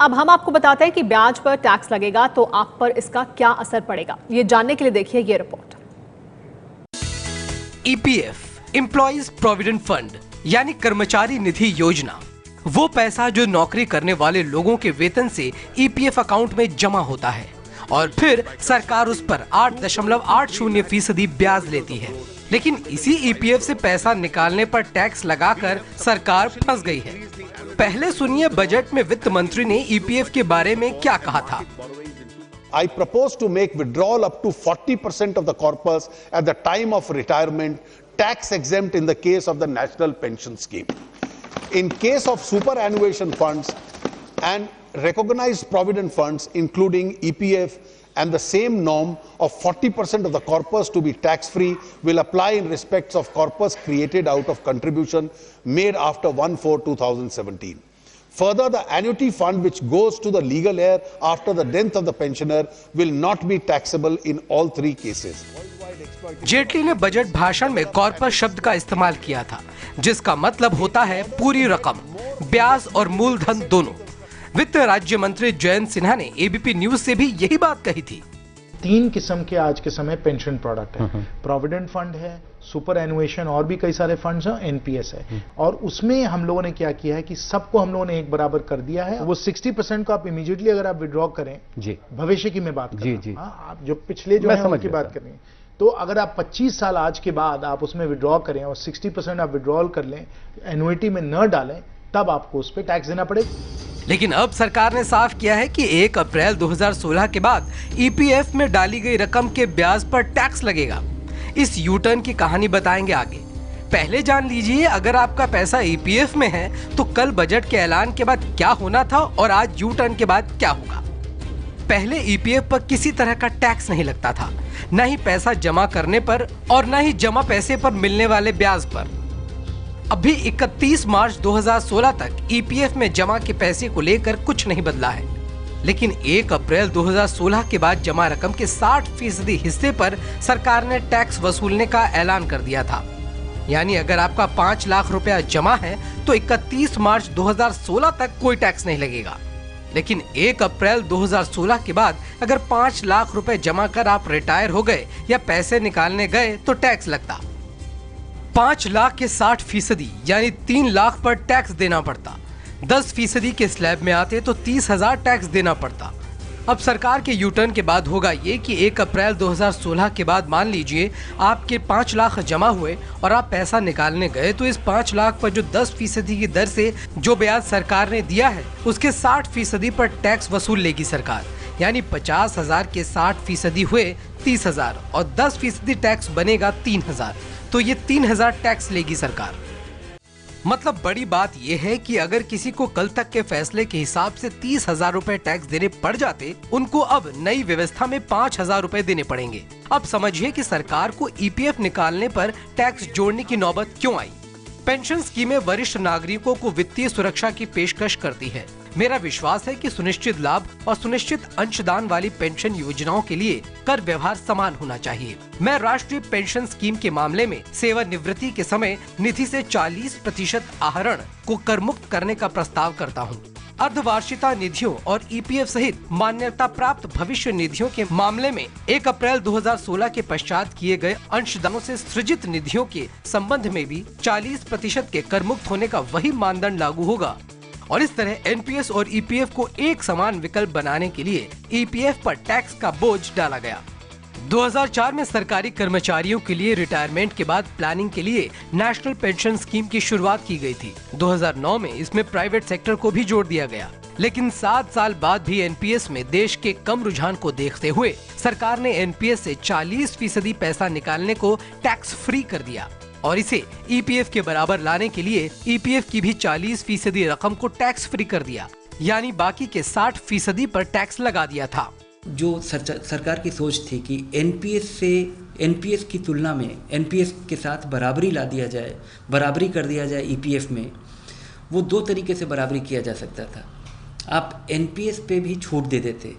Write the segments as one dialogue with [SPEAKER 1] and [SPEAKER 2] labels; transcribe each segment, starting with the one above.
[SPEAKER 1] अब हम आपको बताते हैं कि ब्याज पर टैक्स लगेगा तो आप पर इसका क्या असर पड़ेगा। ये जानने के लिए देखिए ये report.
[SPEAKER 2] EPF employees provident fund यानी कर्मचारी निधि योजना, वो पैसा जो नौकरी करने वाले लोगों के वेतन से ईपीएफ अकाउंट में जमा होता है और फिर सरकार उस पर 8.80% ब्याज लेती है। लेकिन इसी ईपीएफ से पैसा निकालने पर टैक्स लगाकर सरकार फंस गई है। पहले सुनिए बजट में वित्त मंत्री ने ईपीएफ के बारे में क्या कहा था।
[SPEAKER 3] I propose to make withdrawal up to 40% of the corpus at the time of retirement tax exempt in the case of the National Pension Scheme. In case of superannuation funds and recognized provident funds, including EPF, and the same norm of 40% of the corpus to be tax-free will apply in respects of corpus created out of contribution made after 1/4/2017. Further, the annuity fund which goes to the legal heir after the death of the pensioner will not be taxable in all three cases.
[SPEAKER 2] Jaitley ने budget भाषण में corpus शब्द का इस्तेमाल किया था, जिसका मतलब होता है पूरी रकम, ब्याज और मूलधन दोनों। वित्त राज्य मंत्री जयंत सिन्हा ने एबीपी न्यूज से भी यही बात कही थी।
[SPEAKER 4] 3 किस्म के आज के समय पेंशन प्रोडक्ट है, प्रोविडेंट फंड है, सुपर एनुएशन और भी कई सारे फंड्स हैं, एनपीएस है। और उसमें हम लोगों ने क्या किया है कि सबको हम लोगों ने एक बराबर कर दिया है। वो 60% को आप इमीडिएटली अगर आप विड्रॉ करें, जी भविष्य की मैं बात कर रहा हूं, आप जो पिछले जो है उनकी बात करें, तो अगर आप 25 साल आज के बाद आप उसमें विड्रॉ करें और 60% आप विड्रॉल कर लें, एनुइटी में न डालें, तब आपको उस पर टैक्स देना पड़ेगा।
[SPEAKER 2] लेकिन अब सरकार ने साफ किया है कि 1 अप्रैल 2016 के बाद ईपीएफ में डाली गई रकम के ब्याज पर टैक्स लगेगा। इस यू टर्न की कहानी बताएंगे आगे। पहले जान लीजिए, अगर आपका पैसा ईपीएफ में है तो कल बजट के ऐलान के बाद क्या होना था और आज यू टर्न के बाद क्या होगा। पहले ईपीएफ पर किसी तरह का टैक्स नहीं लगता था, न ही पैसा जमा करने पर और न ही जमा पैसे पर मिलने वाले ब्याज पर। अभी 31 मार्च 2016 तक ईपीएफ में जमा के पैसे को लेकर कुछ नहीं बदला है। लेकिन 1 अप्रैल 2016 के बाद जमा रकम के 60% हिस्से पर सरकार ने टैक्स वसूलने का ऐलान कर दिया था। यानी अगर आपका 5 लाख रुपया जमा है तो 31 मार्च 2016 तक कोई टैक्स नहीं लगेगा। लेकिन 1 अप्रैल 2016 के बाद अगर 5 लाख रुपए जमा कर आप रिटायर हो गए या पैसे निकालने गए तो टैक्स लगता। 5 लाख के 60% यानी 3 लाख पर टैक्स देना पड़ता। 10% के स्लैब में आते तो 30,000 टैक्स देना पड़ता। अब सरकार के यू टर्न के बाद होगा ये कि 1 अप्रैल 2016 के बाद मान लीजिए आपके 5 लाख जमा हुए और आप पैसा निकालने गए, तो इस 5 लाख पर जो 10% की दर से जो ब्याज सरकार ने दिया है उसके 60% पर टैक्स वसूल लेगी सरकार। यानी 50,000 के 60% हुए 30,000 और 10% टैक्स बनेगा 3,000, तो ये 3,000 टैक्स लेगी सरकार। मतलब बड़ी बात यह है कि अगर किसी को कल तक के फैसले के हिसाब से 30,000 रुपए टैक्स देने पड़ जाते, उनको अब नई व्यवस्था में 5,000 रुपए देने पड़ेंगे। अब समझिए कि सरकार को ईपीएफ निकालने पर टैक्स जोड़ने की नौबत क्यों आई। पेंशन स्कीमें वरिष्ठ नागरिकों को वित्तीय सुरक्षा की पेशकश करती है। मेरा विश्वास है कि सुनिश्चित लाभ और सुनिश्चित अंशदान वाली पेंशन योजनाओं के लिए कर व्यवहार समान होना चाहिए। मैं राष्ट्रीय पेंशन स्कीम के मामले में सेवानिवृत्ति के समय निधि से 40% आहरण को कर मुक्त करने का प्रस्ताव करता हूँ। अर्धवार्षिकता निधियों और ईपीएफ सहित मान्यता प्राप्त भविष्य निधियों के मामले में 1 अप्रैल 2016 के पश्चात किए गए अंशदानों से सृजित निधियों के संबंध में भी 40% के कर मुक्त होने का वही मानदंड लागू होगा। और इस तरह एनपीएस और ईपीएफ को एक समान विकल्प बनाने के लिए ईपीएफ पर टैक्स का बोझ डाला गया। 2004 में सरकारी कर्मचारियों के लिए रिटायरमेंट के बाद प्लानिंग के लिए नेशनल पेंशन स्कीम की शुरुआत की गई थी। 2009 में इसमें प्राइवेट सेक्टर को भी जोड़ दिया गया। लेकिन 7 साल बाद भी एनपीएस में देश के कम रुझान को देखते हुए सरकार ने एनपीएस से 40% पैसा निकालने को टैक्स फ्री कर दिया और इसे ईपीएफ के बराबर लाने के लिए ईपीएफ की भी 40% रकम को टैक्स फ्री कर दिया। यानी बाकी के 60% पर टैक्स लगा दिया था।
[SPEAKER 5] जो सरकार की सोच थी कि एनपीएस की तुलना में एनपीएस के साथ बराबरी ला दिया जाए, बराबरी कर दिया जाए ईपीएफ में, वो 2 तरीके से बराबरी किया जा सकता था। आप एनपीएस पे भी छूट दे देते,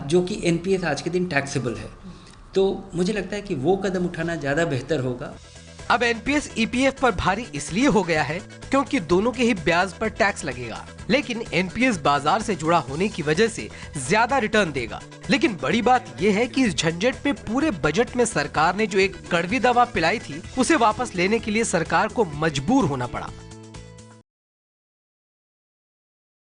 [SPEAKER 5] जो कि एनपीएस आज के दिन टैक्सेबल है। तो मुझे लगता है कि वो कदम उठाना ज़्यादा बेहतर होगा।
[SPEAKER 2] अब एनपीएस ईपीएफ पर भारी इसलिए हो गया है क्योंकि दोनों के ही ब्याज पर टैक्स लगेगा, लेकिन एनपीएस बाजार से जुड़ा होने की वजह से ज्यादा रिटर्न देगा। लेकिन बड़ी बात यह है कि इस झंझट में पूरे बजट में सरकार ने जो एक कड़वी दवा पिलाई थी, उसे वापस लेने के लिए सरकार को मजबूर होना पड़ा।